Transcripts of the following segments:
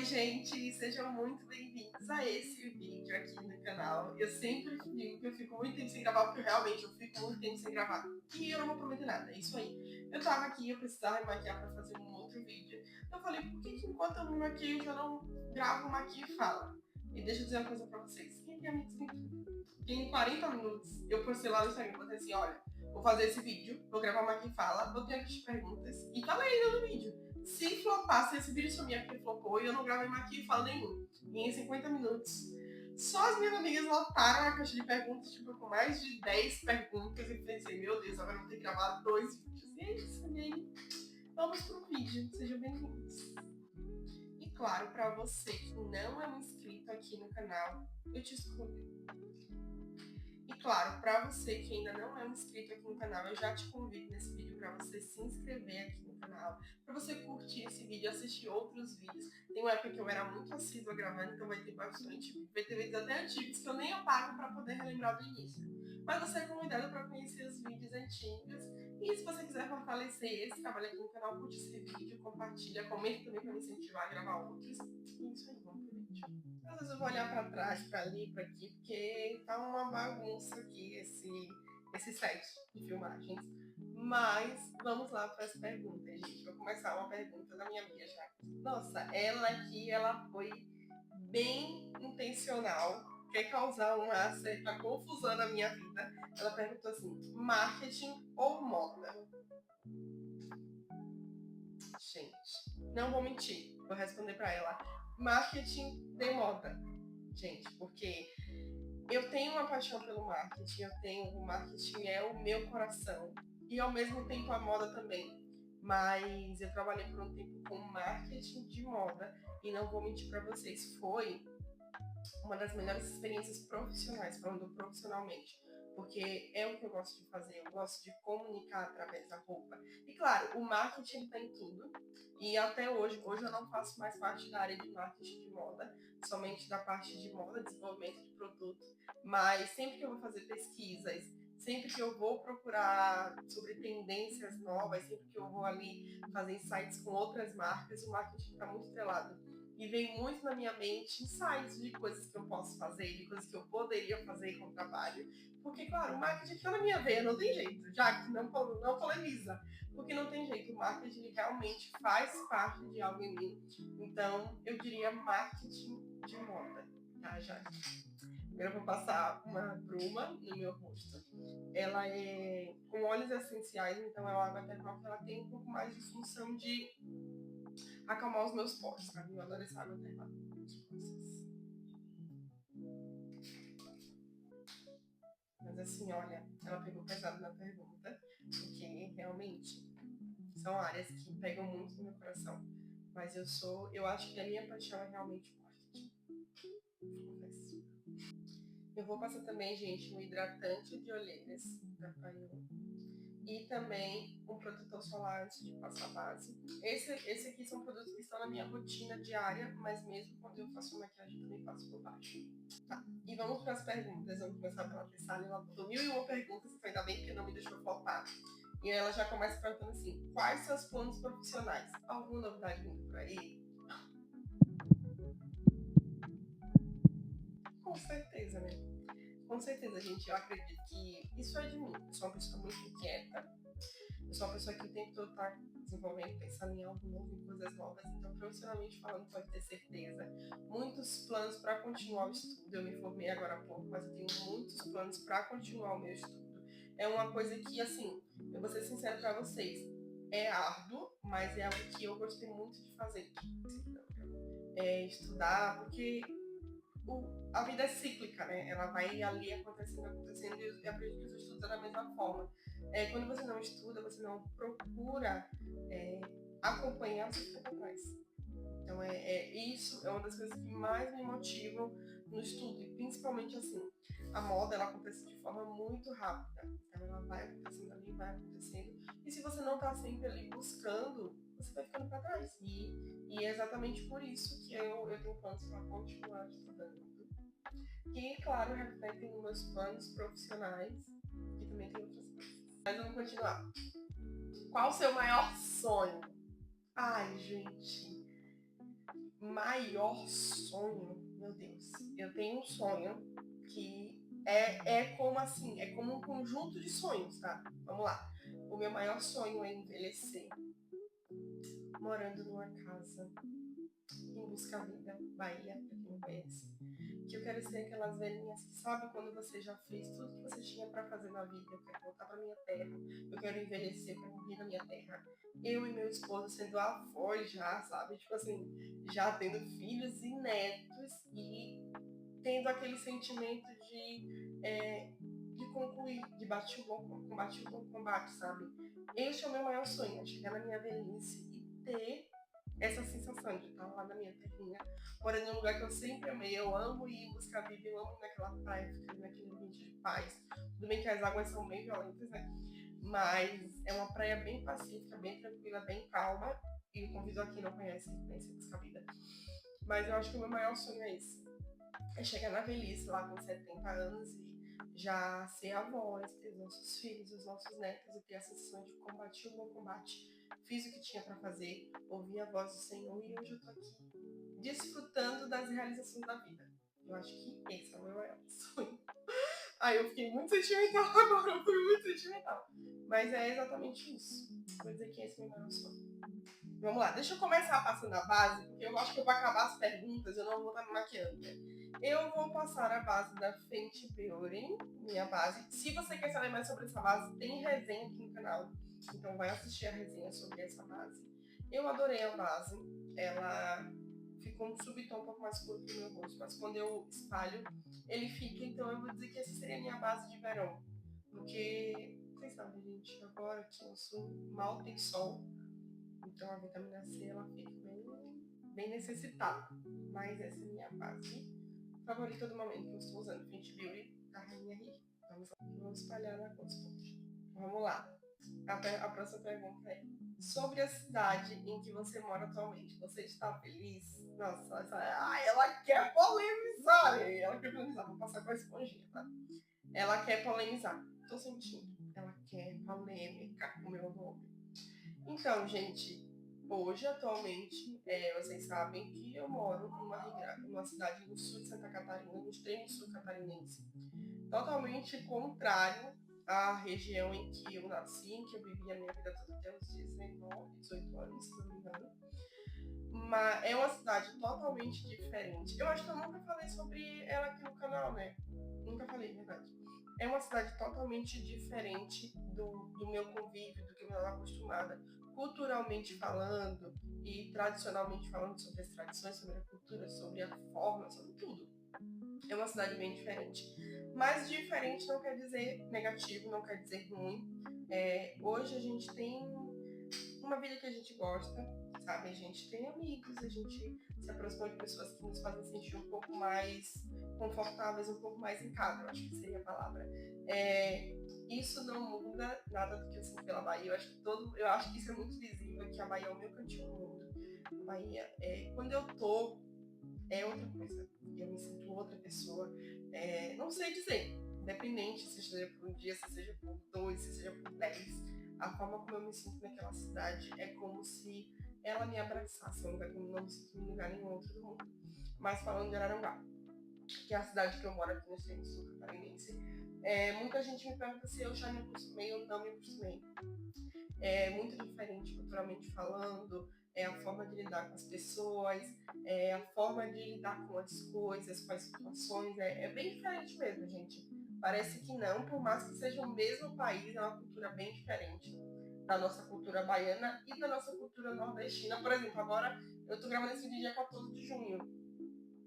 Oi, gente, sejam muito bem-vindos a esse vídeo aqui no canal. Eu sempre digo que eu fico muito tempo sem gravar, porque realmente eu fico muito tempo sem gravar. E eu não vou prometer nada, é isso aí. Eu tava aqui, eu precisava me maquiar pra fazer um outro vídeo. Eu falei, por que enquanto eu me maquio eu já não gravo, maquio e falo? E deixa eu dizer uma coisa pra vocês. Quem tem amigos tem tudo. Em 40 minutos, eu postei lá no Instagram, falei assim, olha, vou fazer esse vídeo, vou gravar uma e fala, vou ter aqui perguntas e tá lendo no vídeo. Se flopar, se esse vídeo sumir porque flopou e eu não gravei mais aqui e falo nenhum. E em 50 minutos, só as minhas amigas lotaram a caixa de perguntas, tipo, com mais de 10 perguntas. E pensei, meu Deus, agora eu vou ter que gravar 2 vídeos. E é isso, e aí, vamos pro vídeo. Sejam bem-vindos. E claro, pra você que não é um inscrito aqui no canal, eu te escolhi. E claro, para você que ainda não é um inscrito aqui no canal, eu já te convido nesse vídeo para você se inscrever aqui no canal, para você curtir esse vídeo, assistir outros vídeos. Tem uma época que eu era muito assídua gravando, então vai ter bastante vídeo. Vai ter vídeos até antigos que eu nem apago para poder relembrar do início. Mas você é convidado para conhecer os vídeos antigos. E se você quiser fortalecer esse trabalho aqui no canal, curte esse vídeo, compartilha, comenta também para me incentivar a gravar outros. E isso aí, vamos pro vídeo. Às vezes eu vou olhar pra trás, pra ali, pra aqui, porque tá uma bagunça aqui esse set de filmagens. Mas vamos lá para as perguntas, gente. Vou começar uma pergunta da minha amiga já. Nossa, ela aqui, ela foi bem intencional. Quer causar uma certa confusão na minha vida. Ela perguntou assim, marketing ou moda? Gente, não vou mentir. Vou responder pra ela. Marketing de moda. Gente, porque eu tenho uma paixão pelo marketing, o marketing é o meu coração e ao mesmo tempo a moda também. Mas eu trabalhei por um tempo com marketing de moda e não vou mentir para vocês, foi uma das melhores experiências profissionais, falando profissionalmente, porque é o que eu gosto de fazer, eu gosto de comunicar através da roupa. E claro, o marketing está em tudo, e até hoje eu não faço mais parte da área de marketing de moda, somente da parte de moda, desenvolvimento de produto, mas sempre que eu vou fazer pesquisas, sempre que eu vou procurar sobre tendências novas, sempre que eu vou ali fazer insights com outras marcas, o marketing está muito estrelado. E vem muito na minha mente insights de coisas que eu posso fazer, de coisas que eu poderia fazer com o trabalho. Porque, claro, o marketing está na minha veia, não tem jeito, já que não polemiza. Porque não tem jeito, o marketing realmente faz parte de algo em mim. Então, eu diria marketing de moda, tá, já? Agora eu vou passar uma bruma no meu rosto. Ela é com óleos essenciais, então é uma água termal que ela tem um pouco mais de função de acalmar os meus poros, sabe? Eu adoro essa água termal. Mas assim, olha, ela pegou pesado na pergunta, porque realmente são áreas que pegam muito no meu coração. Mas eu acho que a minha paixão é realmente o marketing. Confesso. Eu vou passar também, gente, um hidratante de olheiras da Paiô. E também um protetor solar antes de passar a base. Esse aqui são produtos que estão na minha rotina diária, mas mesmo quando eu faço maquiagem, eu também passo por baixo. Tá. E vamos para as perguntas. Vamos começar pela Tessali. Ela botou 1001 perguntas, então ainda bem que não me deixou faltar. E ela já começa perguntando assim: quais seus planos profissionais? Alguma novidade vindo por aí? Com certeza, né? Com certeza, gente. Eu acredito que isso é de mim. Eu sou uma pessoa muito inquieta. Eu sou uma pessoa que o tempo todo está desenvolvendo, pensando em algo novo, em coisas novas. Então, profissionalmente falando, pode ter certeza. Muitos planos para continuar o estudo. Eu me formei agora há pouco, mas eu tenho muitos planos para continuar o meu estudo. É uma coisa que, assim, eu vou ser sincera para vocês, é árduo, mas é algo que eu gostei muito de fazer. É estudar, porque a vida é cíclica, né? Ela vai ali acontecendo, e eu acredito que os estudos é da mesma forma. Quando você não estuda, você não procura acompanhar, você fica para trás. Então, isso é uma das coisas que mais me motivam no estudo, e principalmente assim, a moda ela acontece de forma muito rápida, então ela vai acontecendo ali, vai acontecendo, e se você não está sempre ali buscando, você vai ficando para trás, e é exatamente por isso que eu tenho planos para continuar estudando, que claro, refletem nos meus planos profissionais, e também tem outras coisas. Mas vamos continuar. Qual o seu maior sonho? Ai, gente, maior sonho, meu Deus, eu tenho um sonho que é como assim, é como um conjunto de sonhos, tá? Vamos lá. O meu maior sonho é envelhecer morando numa casa em Buscavida, Bahia, pra quem não conhece. Que eu quero ser aquelas velhinhas que sabe quando você já fez tudo que você tinha pra fazer na vida. Eu quero voltar pra minha terra, eu quero envelhecer, eu quero morrer na minha terra. Eu e meu esposo sendo avós já, sabe? Tipo assim, já tendo filhos e netos e tendo aquele sentimento de concluir, de bate o bom combate, o bom combate, sabe? Esse é o meu maior sonho, é chegar na minha velhice e ter essa sensação de estar lá na minha terrinha, morando num lugar que eu sempre amei. Eu amo ir em Buscavida, eu amo ir naquela praia, ficar naquele ambiente de paz. Tudo bem que as águas são bem violentas, né? Mas é uma praia bem pacífica, bem tranquila, bem calma. E eu convido a quem não conhece, conhecer Buscavida. Mas eu acho que o meu maior sonho é esse. É chegar na velhice, lá com 70 anos e já ser avós, ter os nossos filhos, os nossos netos e ter a sensação de combate o bom combate. Fiz o que tinha para fazer, ouvi a voz do Senhor e hoje eu tô aqui desfrutando das realizações da vida. Eu acho que esse é o meu maior sonho. Ai, eu fiquei muito sentimental agora, eu fui muito sentimental. Mas é exatamente isso. Vou dizer que esse é o meu maior sonho. Vamos lá, deixa eu começar passando a base, porque eu acho que para acabar as perguntas eu não vou estar me maquiando. Eu vou passar a base da Fenty Beauty, minha base. Se você quer saber mais sobre essa base, tem resenha aqui no canal. Então vai assistir a resenha sobre essa base. Eu adorei a base. Ela ficou um subtom um pouco mais escuro que o meu rosto, mas quando eu espalho, ele fica. Então eu vou dizer que essa seria a minha base de verão. Porque, vocês sabem, gente, agora aqui no sul mal tem sol. Então a vitamina C ela fica bem necessitada. Mas essa é a minha base favorita do momento que eu estou usando. Fenty Beauty da Rainha Rick. Vamos espalhar na constante. Vamos lá. A próxima pergunta é: sobre a cidade em que você mora atualmente, você está feliz? Nossa, ela quer polemizar. Ela quer polemizar. Vou passar com a esponjinha, tá? Ela quer polemizar. Tô sentindo. Ela quer polêmica com o meu nome. Então, gente, hoje, atualmente, vocês sabem que eu moro numa cidade no sul de Santa Catarina, no extremo sul catarinense, totalmente contrário à região em que eu nasci, em que eu vivi a minha vida toda até os 19, 18 anos, se não me engano. Mas é uma cidade totalmente diferente. Eu acho que eu nunca falei sobre ela aqui no canal, né? Nunca falei, verdade. É uma cidade totalmente diferente do meu convívio, do que eu estava acostumada, culturalmente falando e tradicionalmente falando sobre as tradições, sobre a cultura, sobre a forma, sobre tudo. É uma cidade bem diferente. Mas diferente não quer dizer negativo, não quer dizer ruim. Hoje a gente tem uma vida que a gente gosta, sabe? A gente tem amigos, a gente se aproxima de pessoas que nos fazem sentir um pouco mais confortáveis, um pouco mais em casa, eu acho que seria a palavra. Isso não muda nada do que eu sinto pela Bahia. Eu acho que isso é muito visível, que a Bahia é o meu cantinho no mundo. A Bahia, quando eu tô, é outra coisa. Eu me sinto outra pessoa. Não sei dizer, independente se seja por um dia, se seja por 2, se seja por 10. A forma como eu me sinto naquela cidade é como se ela me abraçasse, um lugar que eu não me sinto em lugar nenhum outro do mundo. Mas falando de Araranguá, que é a cidade que eu moro aqui no extremo sul catarinense, muita gente me pergunta se eu já me acostumei ou não me acostumei. É muito diferente culturalmente falando, a forma de lidar com as pessoas, a forma de lidar com as coisas, com as situações, é bem diferente mesmo, gente. Parece que não, por mais que seja o mesmo país, é uma cultura bem diferente da nossa cultura baiana e da nossa cultura nordestina. Por exemplo, agora eu tô gravando esse vídeo dia 14 de junho.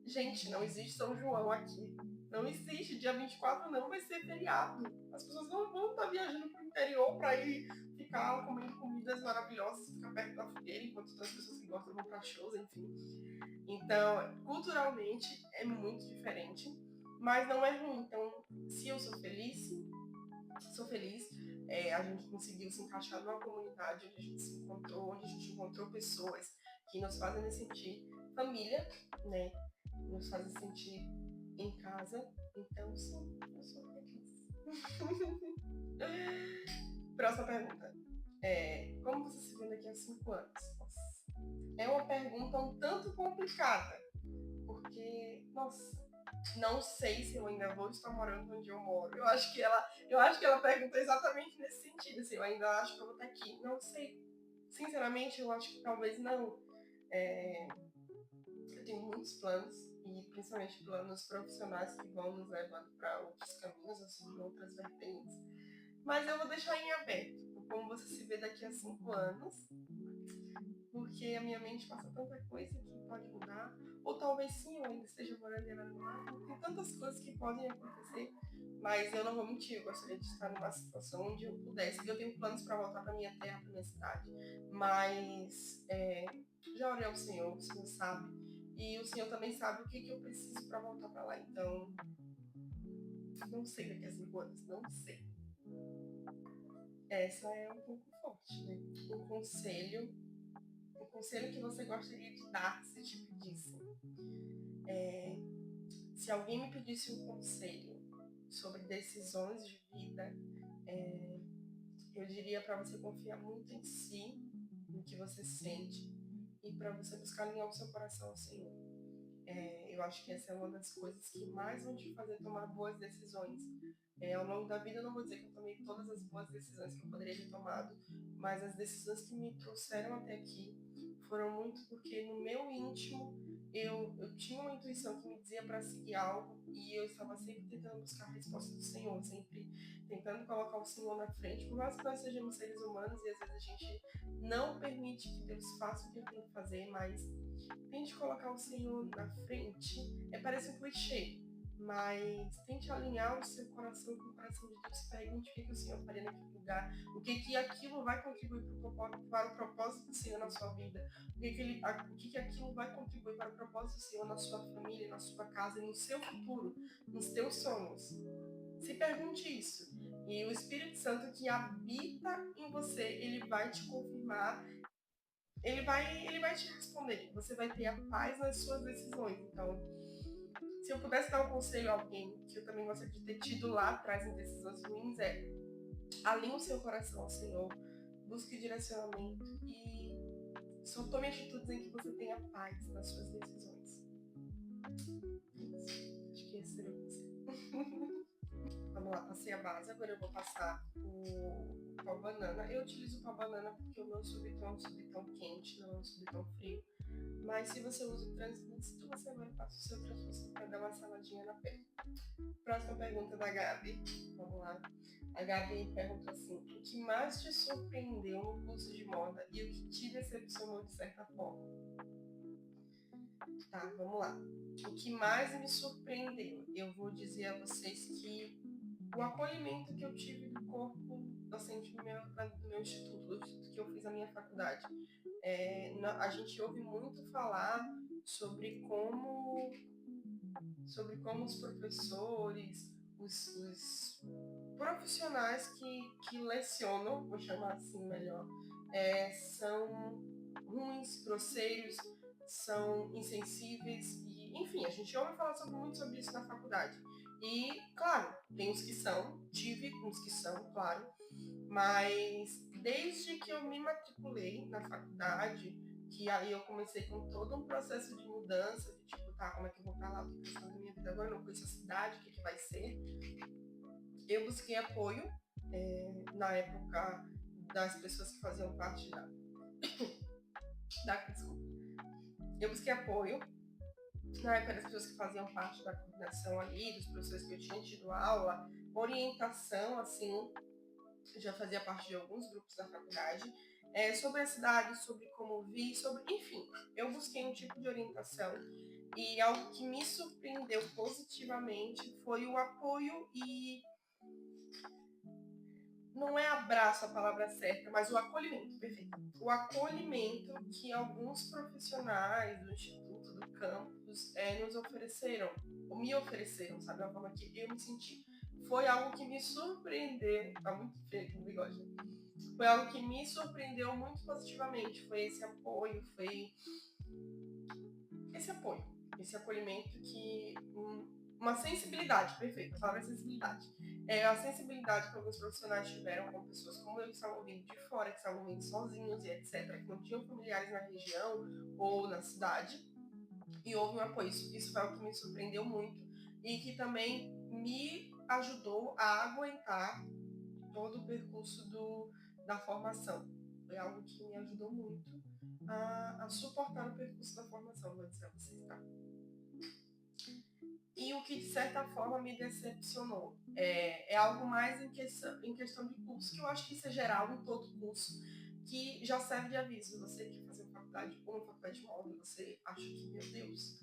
Gente, não existe São João aqui. Não existe. Dia 24 não vai ser feriado. As pessoas não vão estar viajando pro interior para ir ficar comendo comidas maravilhosas, ficar perto da fogueira, enquanto outras pessoas que gostam vão para shows, enfim. Então, culturalmente é muito diferente, mas não é ruim. Então, se eu sou feliz, sou feliz. A gente conseguiu se encaixar numa comunidade onde a gente se encontrou, onde a gente encontrou pessoas que nos fazem sentir família, né? Nos fazem sentir em casa. Então, sim, eu sou feliz. Próxima pergunta. Como você se vê daqui a 5 anos? Nossa. É uma pergunta um tanto complicada, porque, nossa, não sei se eu ainda vou estar morando onde eu moro. Eu acho que ela perguntou exatamente nesse sentido, assim, eu ainda acho que eu vou estar aqui. Não sei. Sinceramente, eu acho que talvez não. É, eu tenho muitos planos, e principalmente planos profissionais que vão nos levando para outros caminhos, assim, outras vertentes. Mas eu vou deixar em aberto, como você se vê daqui a 5 anos, porque a minha mente passa tanta coisa que pode mudar. Ou talvez sim, eu ainda esteja morando em Aranaguá. Tem tantas coisas que podem acontecer, mas eu não vou mentir, eu gostaria de estar numa situação onde eu pudesse. Eu tenho planos para voltar para minha terra, para minha cidade, mas já orei ao Senhor, o Senhor sabe. E o Senhor também sabe o que eu preciso para voltar para lá. Então, não sei daqui a 5 anos, não sei. Essa é um pouco forte, né? Um conselho que você gostaria de dar se te pedissem. Se alguém me pedisse um conselho sobre decisões de vida, eu diria para você confiar muito em si, no que você sente, e para você buscar alinhar o seu coração ao Senhor. Eu acho que essa é uma das coisas que mais vão te fazer tomar boas decisões. Ao longo da vida, eu não vou dizer que eu tomei todas as boas decisões que eu poderia ter tomado, mas as decisões que me trouxeram até aqui foram muito porque no meu íntimo eu tinha uma intuição que me dizia para seguir algo e eu estava sempre tentando buscar a resposta do Senhor, sempre tentando colocar o Senhor na frente, por mais que nós sejamos seres humanos e às vezes a gente não permite que Deus faça o que Ele tem que fazer, mas tente colocar o Senhor na frente. Parece um clichê, mas tente alinhar o seu coração com o coração de Deus. Pergunte o que o Senhor faria naquele lugar, que aquilo vai contribuir para o propósito do Senhor na sua vida, o que aquilo vai contribuir para o propósito do Senhor na sua família, na sua casa e no seu futuro, nos teus sonhos. Se pergunte isso. E o Espírito Santo que habita em você, ele vai te confirmar, ele vai te responder. Você vai ter a paz nas suas decisões. Então, se eu pudesse dar um conselho a alguém que eu também gostaria de ter tido lá atrás em decisões ruins, alinhe o seu coração ao Senhor, busque direcionamento e só tome atitudes em que você tenha paz nas suas decisões. Acho que esse seria o conselho. Vamos lá, passei a base, agora eu vou passar o pau banana. Eu utilizo o pau banana porque o meu subtom é um subtom quente, não é um subtom frio. Mas se você usa o translúcido, você agora passa o seu translúcido para dar uma saladinha na pele. Próxima pergunta da Gabi. Vamos lá. A Gabi perguntou assim: o que mais te surpreendeu no curso de moda e o que te decepcionou de certa forma? Tá, vamos lá. O que mais me surpreendeu? Eu vou dizer a vocês que o acolhimento que eu tive do corpo docente do meu instituto, do instituto que eu fiz a minha faculdade. A gente ouve muito falar sobre como os professores, os profissionais que lecionam, vou chamar assim melhor, são ruins, grosseiros, são insensíveis, e enfim, a gente ouve falar muito sobre isso na faculdade. E, claro, tem os que são, tive uns que são, claro, mas desde que eu me matriculei na faculdade, que aí eu comecei com todo um processo de mudança, de tipo, tá, como é que eu vou pra lá, o que eu faço na minha vida agora, eu não conheço a cidade, o que vai ser. Eu busquei apoio na época das pessoas que faziam parte desculpa. Eu busquei apoio na época das pessoas que faziam parte da coordenação ali, dos professores que eu tinha tido aula, orientação, assim, já fazia parte de alguns grupos da faculdade, sobre a cidade, sobre como vi, enfim, eu busquei um tipo de orientação e algo que me surpreendeu positivamente foi o apoio e não é abraço a palavra certa, mas o acolhimento, perfeito. O acolhimento que alguns profissionais do instituto, do campus, nos ofereceram, ou me ofereceram, sabe? A forma que eu me senti. Foi algo que me surpreendeu. Tá muito feio o bigode. Foi algo que me surpreendeu muito positivamente. Foi esse apoio, esse acolhimento que uma sensibilidade, perfeito, a palavra é sensibilidade, A sensibilidade que alguns profissionais tiveram com pessoas como eu, que estavam vindo de fora, que estavam vindo sozinhos e etc., que não tinham familiares na região ou na cidade, e houve um apoio. Isso foi algo que me surpreendeu muito e que também me ajudou a aguentar todo o percurso da formação. Foi algo que me ajudou muito a suportar o percurso da formação, vou dizer a vocês, tá? E o que, de certa forma, me decepcionou é algo mais em questão de curso, que eu acho que isso é geral em todo curso, que já serve de aviso. Você que fazer faculdade ou uma faculdade de moda, você acha que, meu Deus,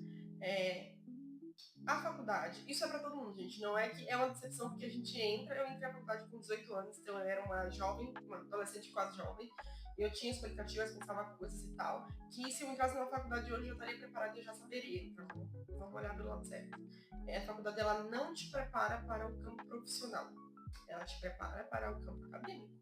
a faculdade, isso é para todo mundo, gente. Não é que é uma decepção porque a gente entra. Eu entrei na faculdade com 18 anos, então eu era uma jovem, uma adolescente quase jovem. Eu tinha expectativas, pensava coisas e tal, que se eu entrasse na faculdade hoje eu estaria preparada e eu já saberia. Então, vamos olhar do lado certo. A faculdade, ela não te prepara para o campo profissional. Ela te prepara para o campo acadêmico.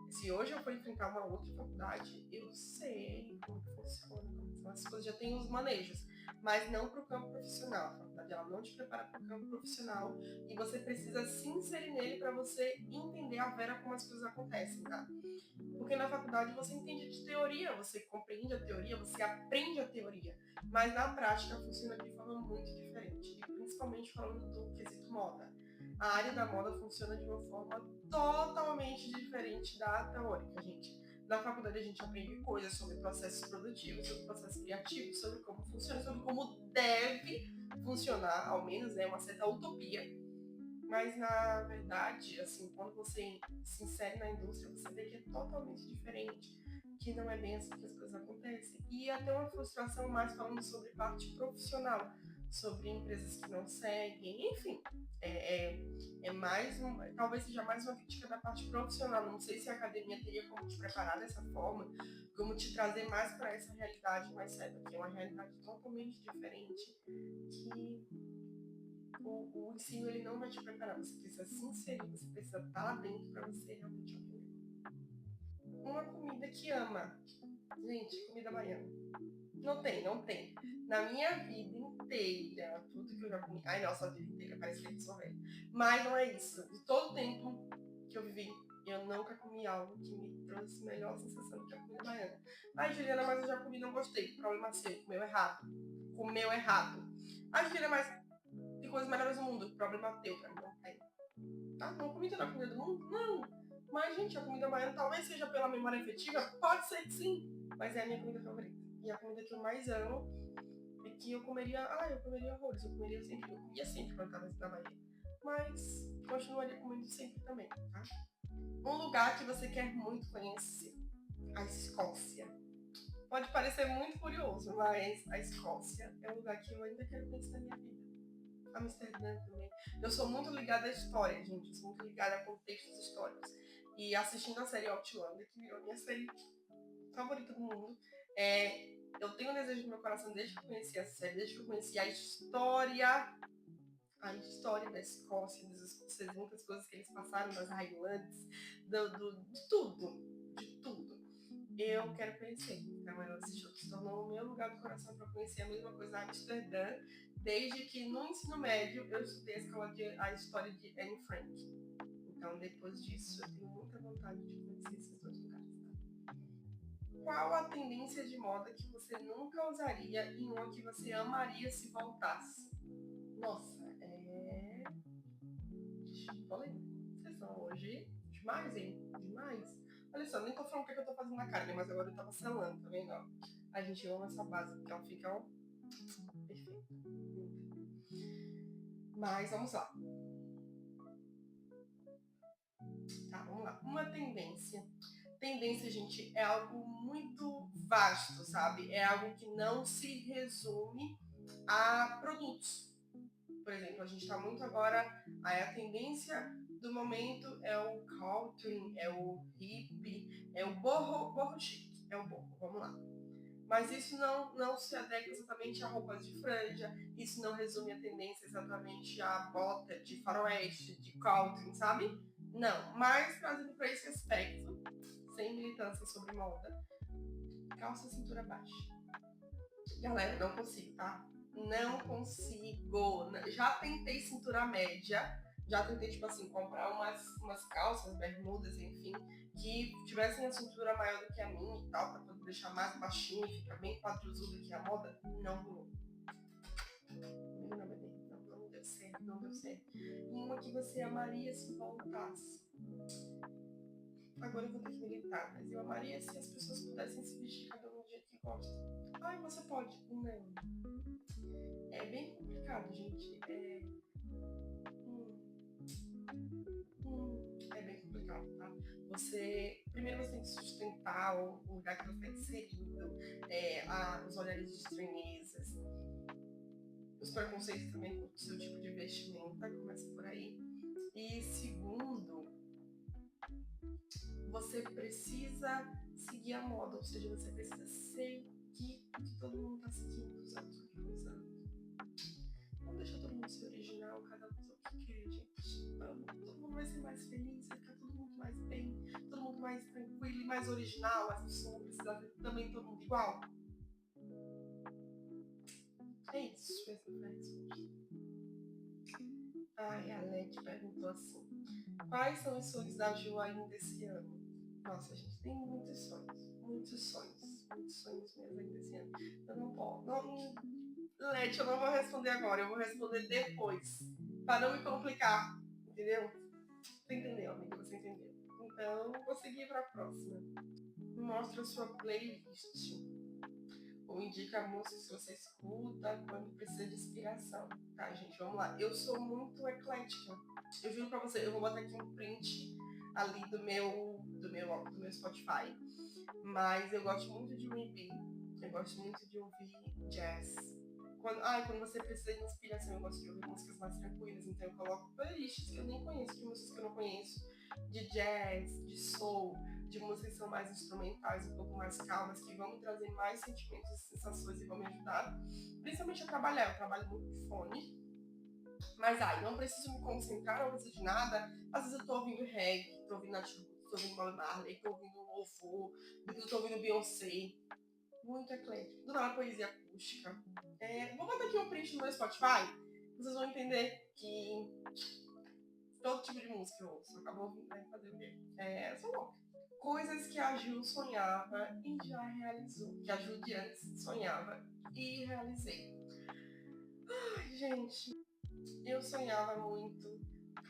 Se hoje eu for enfrentar uma outra faculdade, eu sei como funciona, como são as coisas, já tem os manejos, mas não para o campo profissional. A faculdade, ela não te prepara para o campo profissional e você precisa se inserir nele para você entender a vera como as coisas acontecem, tá? Porque na faculdade você entende de teoria, você compreende a teoria, você aprende a teoria, mas na prática funciona de forma muito diferente, e principalmente falando do quesito moda. A área da moda funciona de uma forma totalmente diferente da teórica, gente. Na faculdade a gente aprende coisas sobre processos produtivos, sobre processos criativos, sobre como funciona, sobre como deve funcionar, ao menos é uma certa utopia. Mas na verdade, assim, quando você se insere na indústria, você vê que é totalmente diferente, que não é bem assim que as coisas acontecem. E até uma frustração mais falando sobre parte profissional, sobre empresas que não seguem, enfim. Talvez seja mais uma crítica da parte profissional. Não sei se a academia teria como te preparar dessa forma, como te trazer mais para essa realidade, mas saiba que é uma realidade totalmente diferente, que o ensino ele não vai te preparar, você precisa se inserir, você precisa estar lá dentro para você realmente aprender. Uma comida que ama. Gente, comida baiana. Não tem, não tem. Na minha vida inteira, tudo que eu já comi. Ai, nossa, a vida inteira, parece que eu sou velha. Mas não é isso. De todo o tempo que eu vivi, eu nunca comi algo que me trouxe melhor sensação do que a comida baiana. Ai, Juliana, mas eu já comi e não gostei. Problema seu, comeu errado. Comeu errado. Ai, Juliana, mas tem coisas melhores do mundo. Problema teu, pra mim não tem. Tá? Não comi toda a comida do mundo? Não. Mas, gente, a comida baiana talvez seja pela memória afetiva? Pode ser que sim. Mas é a minha comida favorita. E a comida que eu mais amo e que eu comeria. Eu comeria horrores. Eu comeria sempre. Eu comia sempre quando estava na Bahia. Mas continuaria comendo sempre também, tá? Um lugar que você quer muito conhecer. A Escócia. Pode parecer muito curioso, mas a Escócia é um lugar que eu ainda quero conhecer na minha vida. Amsterdã também. Eu sou muito ligada à história, gente. Eu sou muito ligada a contextos históricos. E assistindo a série Outlander, que virou a minha série favorita do mundo, eu tenho um desejo no meu coração desde que eu conheci essa série, desde que eu conheci a história da Escócia, dos escoceses, muitas coisas que eles passaram, das Highlands, de tudo, de tudo. Eu quero conhecer. Então, ela se tornou o meu lugar do coração para conhecer a mesma coisa na Amsterdã, desde que no ensino médio eu estudei a história de Anne Frank. Então, depois disso, eu tenho muita vontade de conhecer esses dois lugares. Tá? Qual a tendência de moda que você nunca usaria e uma que você amaria se voltasse? Nossa, polêmico. Vocês são hoje demais, hein? Demais. Olha só, nem tô falando o que eu tô fazendo na carne, mas agora eu tava selando, tá vendo? A gente ama essa base, porque ela fica perfeita. Mas vamos lá. Tá, vamos lá. Uma tendência. Tendência, gente, é algo muito vasto, sabe? É algo que não se resume a produtos. Por exemplo, a gente está muito agora. A tendência do momento é o country, é o hip, é o boho chic, é o boho, vamos lá. Mas isso não se adequa exatamente a roupas de franja, isso não resume a tendência exatamente a bota de faroeste, de country, sabe? Não, mas trazendo para esse aspecto, sem militância sobre moda, calça cintura baixa. Galera, não consigo, tá? Não consigo. Já tentei cintura média, Já tentei, tipo assim, comprar umas calças, bermudas, enfim, que tivessem a cintura maior do que a minha e tal, pra poder deixar mais baixinho e ficar bem quadruzudo que a moda. Não rolou. Não, bebê. Não deu certo, não deu certo. E uma que você amaria se voltasse. Agora eu vou ter que militar, mas eu amaria se as pessoas pudessem se vestir cada um do jeito que gosta. Ai, você pode. Não. É bem complicado, gente. É bem complicado, tá? Primeiro você tem que sustentar o lugar que você está inserido, os olhares de estranhezas, os preconceitos também com o seu tipo de vestimenta, começa por aí. E segundo, você precisa seguir a moda, ou seja, você precisa seguir o que todo mundo está seguindo, usando o que estão usando. Não deixa todo mundo ser original, cada um usa o que quer, gente. Todo mundo vai ser mais feliz, vai ficar todo mundo mais bem, todo mundo mais tranquilo e mais original, as pessoas vão precisar ter também todo mundo igual. É isso, essa foi a resposta. Ai, a Leti perguntou assim: quais são os sonhos da Ju ainda esse ano? Nossa, a gente tem muitos sonhos, muitos sonhos mesmo ainda esse ano. Eu não posso, Leti, eu não vou responder agora, eu vou responder depois, para não me complicar, entendeu? Você entendeu, amiga? Você entendeu? Então, vou seguir para a próxima. Mostra a sua playlist. Ou indica a música que você escuta quando precisa de inspiração. Tá, gente? Vamos lá. Eu sou muito eclética. Eu juro pra você, eu vou botar aqui um print ali do meu Spotify. Mas eu gosto muito de R&B. Eu gosto muito de ouvir jazz. Quando você precisa de inspiração, eu gosto de ouvir músicas mais tranquilas. Então eu coloco playlists que eu nem conheço, de músicas que eu não conheço. De jazz, de soul, de músicas que são mais instrumentais, um pouco mais calmas, que vão me trazer mais sentimentos e sensações e vão me ajudar. Principalmente a trabalhar. Eu trabalho muito com fone. Mas não preciso me concentrar, não preciso de nada. Às vezes eu tô ouvindo reggae, tô ouvindo Nath Roots, tô ouvindo Bob Marley, tô ouvindo Ofo, depois eu tô ouvindo Beyoncé. Muito eclético. Do nada, poesia acústica. Vou botar aqui um print no meu Spotify. Vocês vão entender que todo tipo de música eu ouço. Acabou ouvindo, fazer o quê? Eu sou louca. Coisas que a Ju sonhava e já realizou. Que a Ju de antes sonhava e realizei. Ai, gente, eu sonhava muito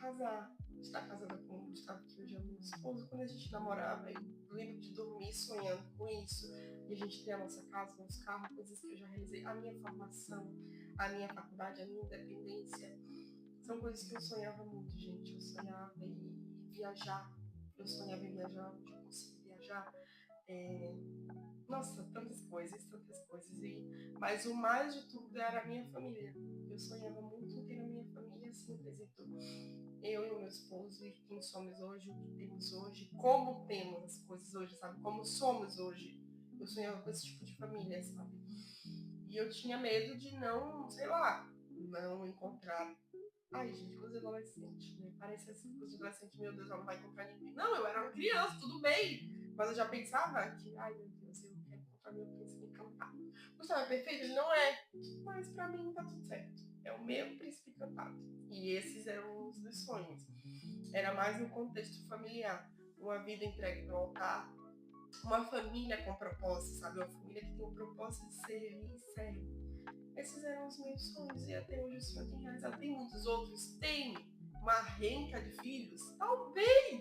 casar. Estar casada com o Gustavo, que hoje é meu esposo. Quando a gente namorava, eu lembro de dormir sonhando com isso. E a gente ter a nossa casa, nosso carro, coisas que eu já realizei. A minha formação, a minha faculdade, a minha independência. São coisas que eu sonhava muito, gente. Eu sonhava em viajar. Eu sonhava em viajar, onde eu consegui viajar. Nossa, tantas coisas, tantas coisas. Mas o mais de tudo era a minha família. Eu sonhava muito em ter a minha família assim, por exemplo, eu e o meu esposo, e quem somos hoje, o que temos hoje, como temos as coisas hoje, sabe? Como somos hoje. Eu sonhava com esse tipo de família, sabe? E eu tinha medo de não, sei lá, não encontrar. Ai, gente, coisa de adolescente, né? Parece assim, coisa de adolescente, meu Deus, ela não vai encontrar ninguém. Não, eu era uma criança, tudo bem. Mas eu já pensava que, ai meu Deus, eu quero encontrar meu príncipe encantado. Gustavo é perfeito? Ele não é. Mas pra mim tá tudo certo. É o meu príncipe encantado. E esses eram os dos sonhos. Era mais no contexto familiar. Uma vida entregue no altar. Uma família com propósito, sabe? Uma família que tem um propósito de servir e serve. Esses eram os meus sonhos e até hoje o Senhor tem realizado. Tem muitos outros? Tem. Uma renca de filhos? Talvez!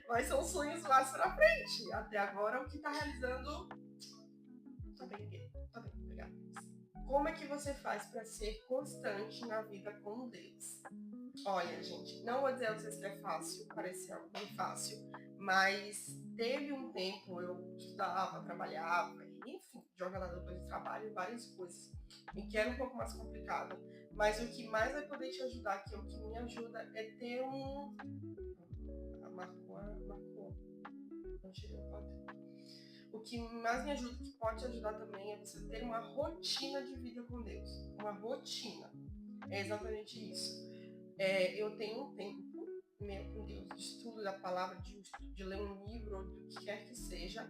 Mas são sonhos mais pra frente. Até agora, o que tá realizando. Tá bem, Gui. Tá bem, obrigada. Como é que você faz para ser constante na vida com Deus? Olha, gente, não vou dizer a vocês que é fácil, parece algo bem fácil, mas teve um tempo eu estudava, trabalhava, enfim, jornada depois de trabalho, várias coisas, em que era um pouco mais complicado. Mas o que mais vai poder te ajudar, que é o que me ajuda, é ter um. Marcou. Não tirei o foto. O que mais me ajuda, que pode te ajudar também, é você ter uma rotina de vida com Deus. Uma rotina. É exatamente isso. Eu tenho um tempo meu com Deus, de estudo da palavra, de ler um livro, ou do que quer que seja,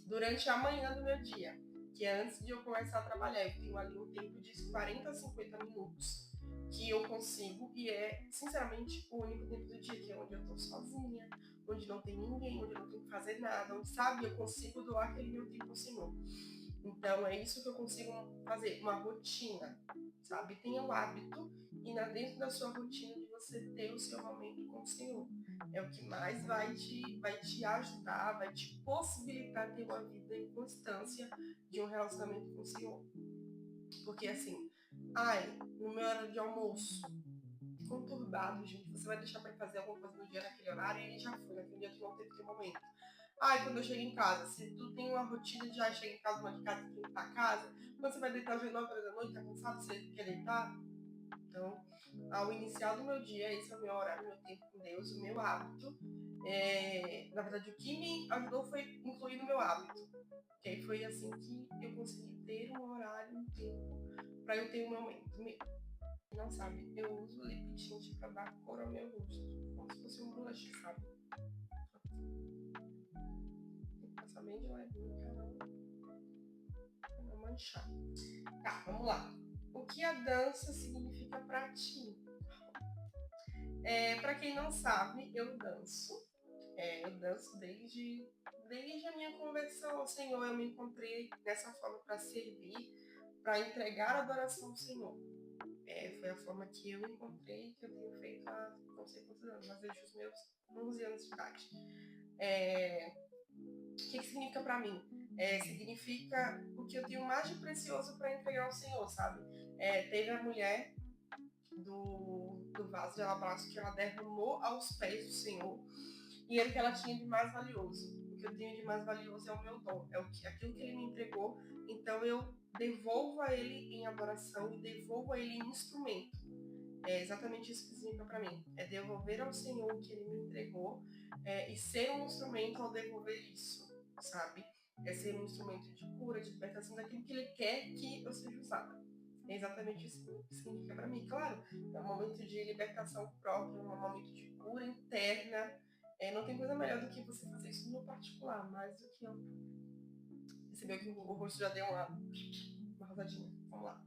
durante a manhã do meu dia, que é antes de eu começar a trabalhar. Eu tenho ali um tempo de 40 a 50 minutos que eu consigo, e é, sinceramente, o único tempo do dia, que é onde eu tô sozinha, onde não tem ninguém, onde eu não tenho que fazer nada, onde, sabe, eu consigo doar aquele meu tempo ao Senhor. Então é isso que eu consigo fazer, uma rotina, sabe? Tenha o hábito e dentro da sua rotina de você ter o seu momento com o Senhor. É o que mais vai te ajudar, vai te possibilitar ter uma vida em constância de um relacionamento com o Senhor. Porque assim, no meu horário de almoço, conturbado, gente, você vai deixar para fazer alguma coisa no dia naquele horário e ele já foi, naquele dia tu não teve teu momento. Quando eu chego em casa, se tu tem uma rotina de chegar em casa, uma de casa, limpar a casa, quando você vai deitar às 9 horas da noite, tá cansado, você quer deitar? Então, ao iniciar do meu dia, esse é o meu horário, meu tempo com Deus, o meu hábito. Na verdade, o que me ajudou foi incluir no meu hábito. Que aí foi assim que eu consegui ter um horário, um tempo, para eu ter um momento. Não sabe, eu uso lip tint para dar cor ao meu rosto, como se fosse um blush, sabe? Tem que passar bem de levinho pra não manchar. Tá, vamos lá. O que a dança significa para ti? Para quem não sabe, eu danço. Eu danço desde a minha conversão ao Senhor. Eu me encontrei dessa forma para servir, para entregar a adoração ao Senhor. Foi a forma que eu encontrei, que eu tenho feito há não sei quantos anos, mas desde os meus 11 anos de idade. O que significa para mim? Significa o que eu tenho mais de precioso para entregar ao Senhor, sabe? Teve a mulher do vaso de alabastro que ela derramou aos pés do Senhor, e era o que ela tinha de mais valioso. O que eu tenho de mais valioso é o meu dom, aquilo que ele me entregou. Então eu devolvo a ele em adoração e devolvo a ele em instrumento. É exatamente isso que significa para mim. É devolver ao Senhor o que ele me entregou, e ser um instrumento ao devolver isso, sabe? É ser um instrumento de cura, de libertação daquilo que ele quer que eu seja usada. É exatamente isso que significa para mim. Claro, é um momento de libertação própria, um momento de cura interna. Não tem coisa melhor do que você fazer isso no particular, mais do que eu. Percebeu que o rosto já deu uma rosadinha. Vamos lá.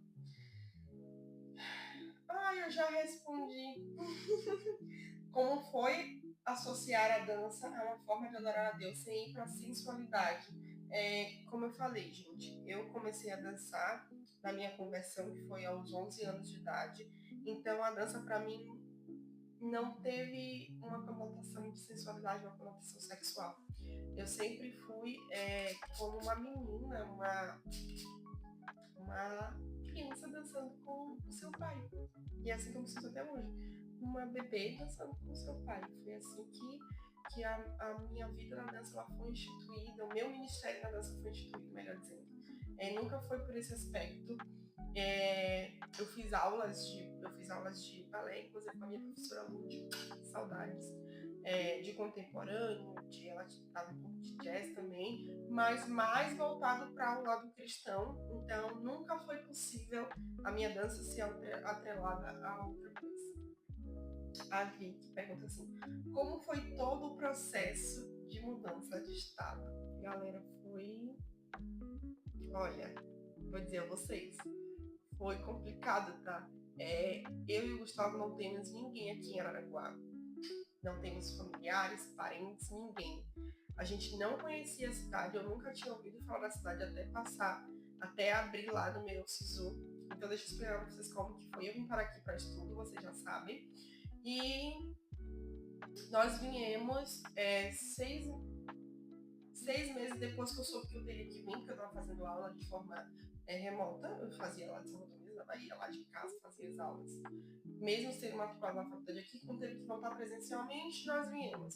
Eu já respondi. Como foi associar a dança a uma forma de adorar a Deus sem ir para a sensualidade? Como eu falei, gente, eu comecei a dançar na minha conversão, que foi aos 11 anos de idade. Então, a dança, para mim, não teve uma conotação de sensualidade, uma conotação sexual. Eu sempre fui como uma menina, uma criança dançando com o seu pai. E é assim que eu me sinto até hoje. Uma bebê dançando com o seu pai. Foi assim que a minha vida na dança ela foi instituída, o meu ministério na dança foi instituído, melhor dizendo. Nunca foi por esse aspecto. Eu fiz aulas de balé, inclusive com a minha professora Lúdia, saudades, de contemporâneo, ela estava um pouco de jazz também, mas mais voltado para o lado cristão. Então nunca foi possível a minha dança ser atrelada a outra coisa. A Vicky pergunta assim: como foi todo o processo de mudança de estado? Galera, olha, vou dizer a vocês, foi complicado, tá? Eu e o Gustavo não temos ninguém aqui em Araranguá. Não temos familiares, parentes, ninguém. A gente não conhecia a cidade, eu nunca tinha ouvido falar da cidade até abrir lá no meu SISU. Então deixa eu explicar pra vocês como que foi. Eu vim para aqui para estudo, vocês já sabem. E nós viemos 6 meses depois que eu soube que eu teria que vir, que eu estava fazendo aula de forma remota. Eu fazia lá de São Tomé da Bahia, lá de casa, fazia as aulas. Mesmo sendo matriculado na faculdade aqui, quando teve que voltar presencialmente, nós viemos.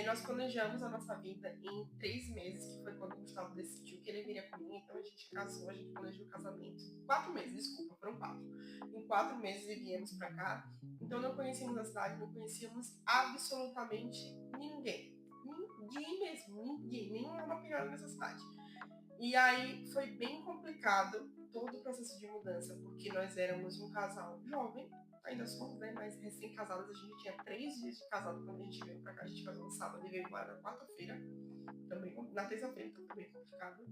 Nós planejamos a nossa vida em 3 meses, que foi quando o Gustavo decidiu que ele viria comigo. Então a gente casou, a gente planejou o casamento. 4 meses, desculpa, foram 4. Em 4 meses viemos para cá. Então não conhecíamos a cidade, não conhecíamos absolutamente ninguém. Ninguém mesmo, ninguém, nenhuma opinião nessa cidade. E aí foi bem complicado todo o processo de mudança, porque nós éramos um casal jovem, ainda somos, né, mas recém-casados. A gente tinha 3 dias de casado quando a gente veio pra cá. A gente casou no sábado e veio embora na quarta-feira, também na terça-feira, então foi bem complicado.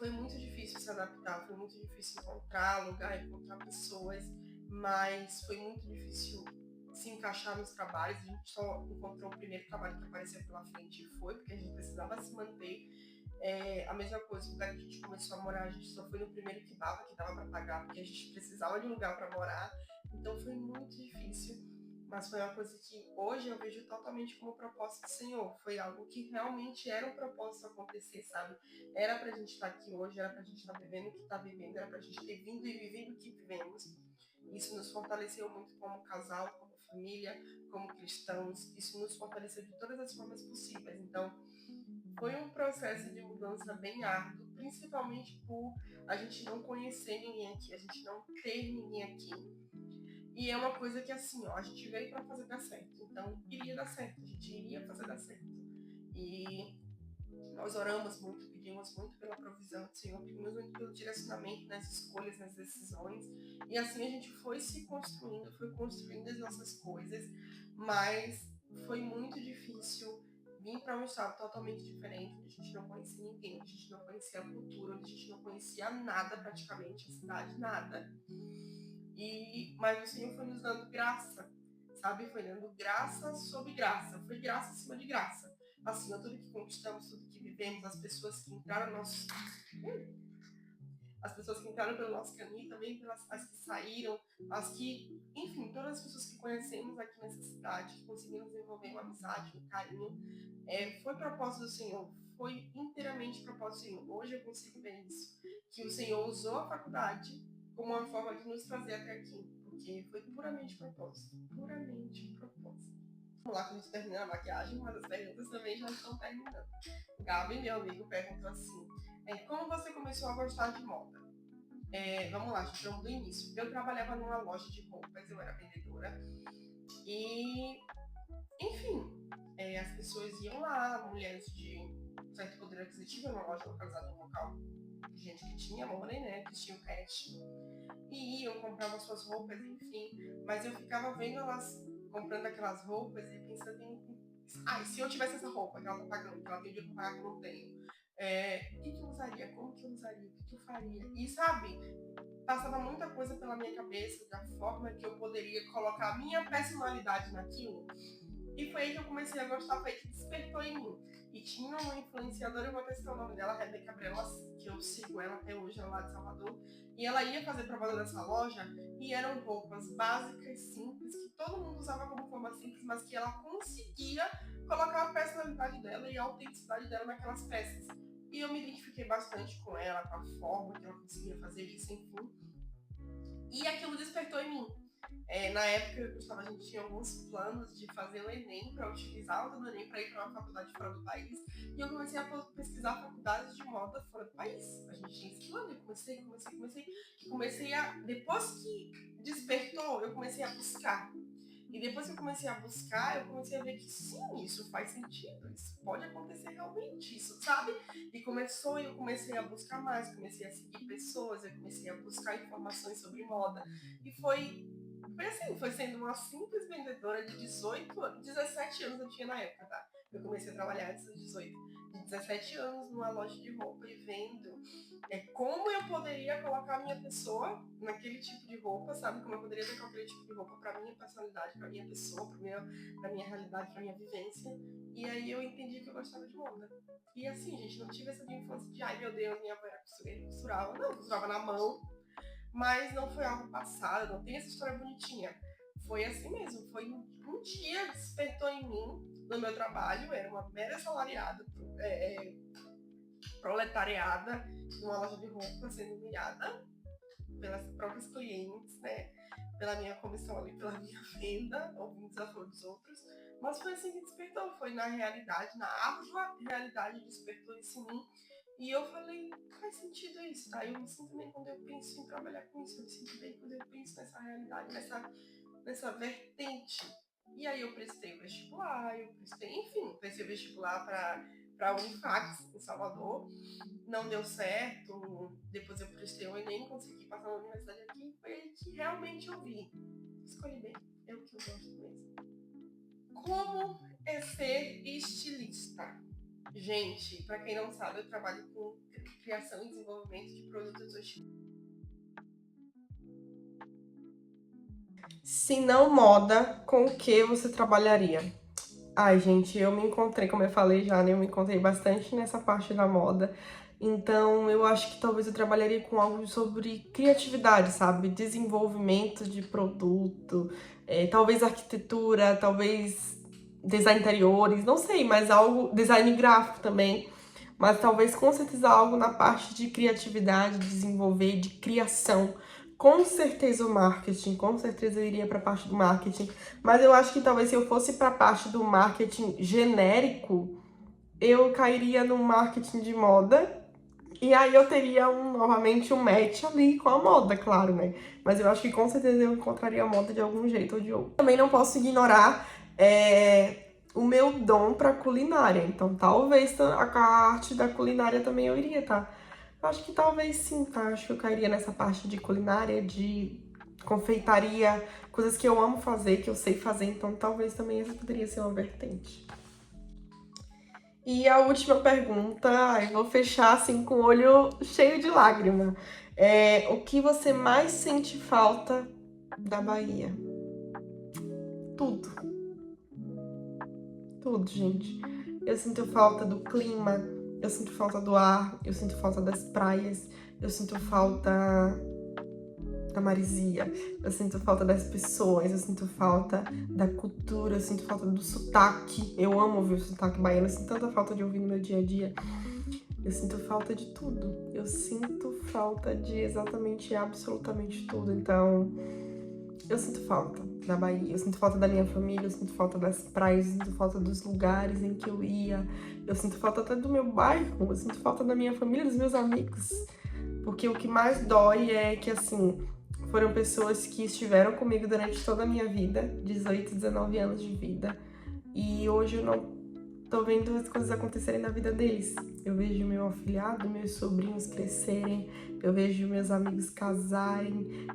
foi muito difícil se adaptar, foi muito difícil encontrar lugar, encontrar pessoas, mas foi muito difícil se encaixar nos trabalhos. A gente só encontrou o primeiro trabalho que apareceu pela frente e foi, porque a gente precisava se manter. A mesma coisa, o lugar que a gente começou a morar, a gente só foi no primeiro que dava para pagar, porque a gente precisava de um lugar para morar. Então foi muito difícil, mas foi uma coisa que hoje eu vejo totalmente como propósito do Senhor. Foi algo que realmente era um propósito acontecer, sabe? Era pra gente estar aqui hoje, era pra gente estar vivendo o que está vivendo, era pra gente ter vindo e vivido o que vivemos. Isso nos fortaleceu muito como casal, como família, como cristãos. Isso nos fortaleceu de todas as formas possíveis. Então, foi um processo de mudança bem árduo, principalmente por a gente não conhecer ninguém aqui, a gente não ter ninguém aqui. E é uma coisa que, assim, ó, a gente veio para fazer dar certo. Então, iria dar certo, a gente iria fazer dar certo. E nós oramos muito, pedimos muito pela provisão do Senhor, pedimos muito pelo direcionamento nas escolhas, nas decisões. E assim a gente foi se construindo, foi construindo as nossas coisas, mas foi muito difícil vir para um estado totalmente diferente, onde a gente não conhecia ninguém, onde a gente não conhecia a cultura, onde a gente não conhecia nada praticamente, a cidade, nada. Mas o Senhor foi nos dando graça, sabe? Foi dando graça sobre graça, foi graça acima de graça. Assim, tudo que conquistamos, tudo que vivemos, as pessoas que entraram no nosso... As pessoas que entraram pelo nosso caminho, também pelas as que saíram, as que, enfim, todas as pessoas que conhecemos aqui nessa cidade, que conseguimos desenvolver uma amizade, um carinho, foi propósito do Senhor, foi inteiramente propósito do Senhor. Hoje eu consigo ver isso, que o Senhor usou a faculdade como uma forma de nos trazer até aqui, porque foi puramente propósito, puramente propósito. Vamos lá, quando a gente termina a maquiagem, uma das perguntas também já estão terminando. Gabi, meu amigo, perguntou assim, como você começou a gostar de moda? Vamos lá, gente, vamos do início. Eu trabalhava numa loja de roupas, eu era vendedora, e, enfim, as pessoas iam lá, mulheres de certo poder aquisitivo, era uma loja localizada em um local de gente que tinha money, né, que tinha o cash, e iam, compravam suas roupas, enfim, mas eu ficava vendo elas comprando aquelas roupas e pensando e se eu tivesse essa roupa que ela tá pagando, que ela tem dinheiro pra pagar que eu não tenho, o que eu usaria, como que eu usaria, o que eu faria, e sabe, passava muita coisa pela minha cabeça, da forma que eu poderia colocar a minha personalidade naquilo. E foi aí que eu comecei a gostar, foi aí que despertou em mim. E tinha uma influenciadora, eu vou até citar o nome dela, Rebeca Brelas, que eu sigo ela até hoje, ela lá de Salvador. E ela ia fazer propaganda dessa loja e eram roupas básicas, simples, que todo mundo usava como forma simples, mas que ela conseguia colocar a personalidade dela e a autenticidade dela naquelas peças. E eu me identifiquei bastante com ela, com a forma que ela conseguia fazer isso, enfim. E aquilo despertou em mim. Na época, Gustavo, a gente tinha alguns planos de fazer o Enem, para utilizar o do Enem para ir para uma faculdade fora do país. E eu comecei a pesquisar faculdades de moda fora do país. A gente tinha esse plano, eu comecei a... Depois que despertou, eu comecei a buscar. E depois que eu comecei a buscar, eu comecei a ver que sim, isso faz sentido, isso pode acontecer realmente, isso, sabe? E eu comecei a buscar mais, comecei a seguir pessoas, eu comecei a buscar informações sobre moda. E foi assim, foi sendo uma simples vendedora de 17 anos eu tinha na época, tá? Eu comecei a trabalhar antes dos 18. De 17 anos numa loja de roupa e vendo como eu poderia colocar a minha pessoa naquele tipo de roupa, sabe? Como eu poderia ter aquele tipo de roupa pra minha personalidade, pra minha pessoa, pra minha realidade, pra minha vivência. E aí eu entendi que eu gostava de moda. E assim, gente, não tive essa de infância de, ai meu Deus, minha avó era costureira, costurava. Não, costurava na mão, mas não foi algo passado, não tem essa história bonitinha. Foi assim mesmo, foi um dia despertou em mim, no meu trabalho, era uma mera assalariada, proletariada, numa loja de roupa, sendo humilhada pelas próprias clientes, né? Pela minha comissão ali, pela minha venda, ouvindo o desafio dos outros. Mas foi assim que despertou, foi na realidade, na árdua realidade, despertou isso em mim. E eu falei, faz sentido isso, tá? Eu me sinto bem quando eu penso em trabalhar com isso, eu me sinto bem quando eu penso nessa realidade, nessa vertente. E aí eu prestei o vestibular, prestei vestibular para a Unifax, em Salvador. Não deu certo, depois eu prestei o Enem, consegui passar na universidade aqui, foi aí que realmente eu vi. Escolhi bem, é o que eu gosto mesmo. Como é ser estilista? Gente, pra quem não sabe, eu trabalho com criação e desenvolvimento de produtos hoje. Se não moda, com o que você trabalharia? Ai, gente, eu me encontrei, como eu falei já, né? Eu me encontrei bastante nessa parte da moda. Então, eu acho que talvez eu trabalharia com algo sobre criatividade, sabe? Desenvolvimento de produto, talvez arquitetura, talvez design interiores, não sei, mas algo, design gráfico também. Mas talvez com certeza algo na parte de criatividade, desenvolver, de criação. Com certeza o marketing, com certeza eu iria para a parte do marketing. Mas eu acho que talvez se eu fosse para a parte do marketing genérico, eu cairia no marketing de moda. E aí eu teria novamente um match ali com a moda, claro, né? Mas eu acho que com certeza eu encontraria a moda de algum jeito ou de outro. Também não posso ignorar o meu dom pra culinária. Então talvez a arte da culinária também eu iria, tá? Acho que talvez sim, tá? Acho que eu cairia nessa parte de culinária, de confeitaria, coisas que eu amo fazer, que eu sei fazer. Então talvez também essa poderia ser uma vertente. E a última pergunta, eu vou fechar assim com o olho cheio de lágrima. O que você mais sente falta da Bahia? Tudo. Tudo, gente. Eu sinto falta do clima, eu sinto falta do ar, eu sinto falta das praias, eu sinto falta da maresia, eu sinto falta das pessoas, eu sinto falta da cultura, eu sinto falta do sotaque. Eu amo ouvir o sotaque baiano, eu sinto tanta falta de ouvir no meu dia a dia. Eu sinto falta de tudo. Eu sinto falta de exatamente, absolutamente tudo. Então, eu sinto falta da Bahia. Eu sinto falta da minha família, eu sinto falta das praias, eu sinto falta dos lugares em que eu ia. Eu sinto falta até do meu bairro, eu sinto falta da minha família, dos meus amigos. Porque o que mais dói é que, assim, foram pessoas que estiveram comigo durante toda a minha vida, 18, 19 anos de vida. E hoje eu não tô vendo as coisas acontecerem na vida deles. Eu vejo meu afilhado, meus sobrinhos crescerem, eu vejo meus amigos casarem,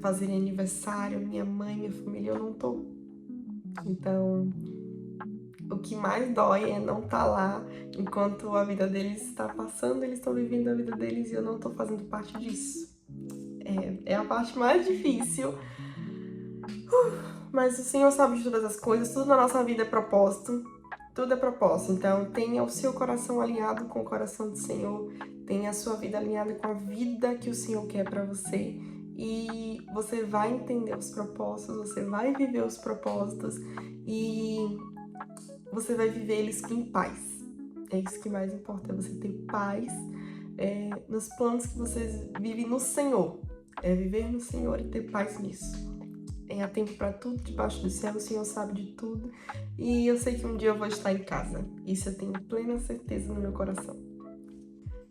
fazerem aniversário, minha mãe, minha família, eu não tô. Então, o que mais dói é não estar lá enquanto a vida deles está passando, eles estão vivendo a vida deles e eu não tô fazendo parte disso. É a parte mais difícil. Mas o Senhor sabe de todas as coisas, tudo na nossa vida é propósito. Tudo é propósito, então tenha o seu coração alinhado com o coração do Senhor, tenha a sua vida alinhada com a vida que o Senhor quer pra você e você vai entender os propósitos, você vai viver os propósitos e você vai viver eles em paz. É isso que mais importa, é você ter paz nos planos que você vive no Senhor, é viver no Senhor e ter paz nisso. Há tempo para tudo debaixo do céu, o Senhor sabe de tudo. E eu sei que um dia eu vou estar em casa. Isso eu tenho plena certeza no meu coração.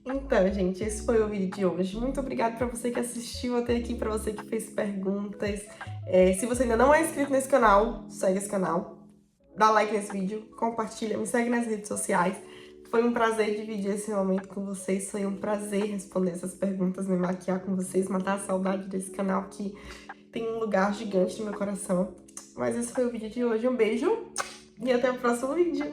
Então, gente, esse foi o vídeo de hoje. Muito obrigada para você que assistiu até aqui, para você que fez perguntas. Se você ainda não é inscrito nesse canal, segue esse canal. Dá like nesse vídeo, compartilha, me segue nas redes sociais. Foi um prazer dividir esse momento com vocês. Foi um prazer responder essas perguntas, me maquiar com vocês, matar a saudade desse canal que tem um lugar gigante no meu coração. Mas esse foi o vídeo de hoje. Um beijo e até o próximo vídeo.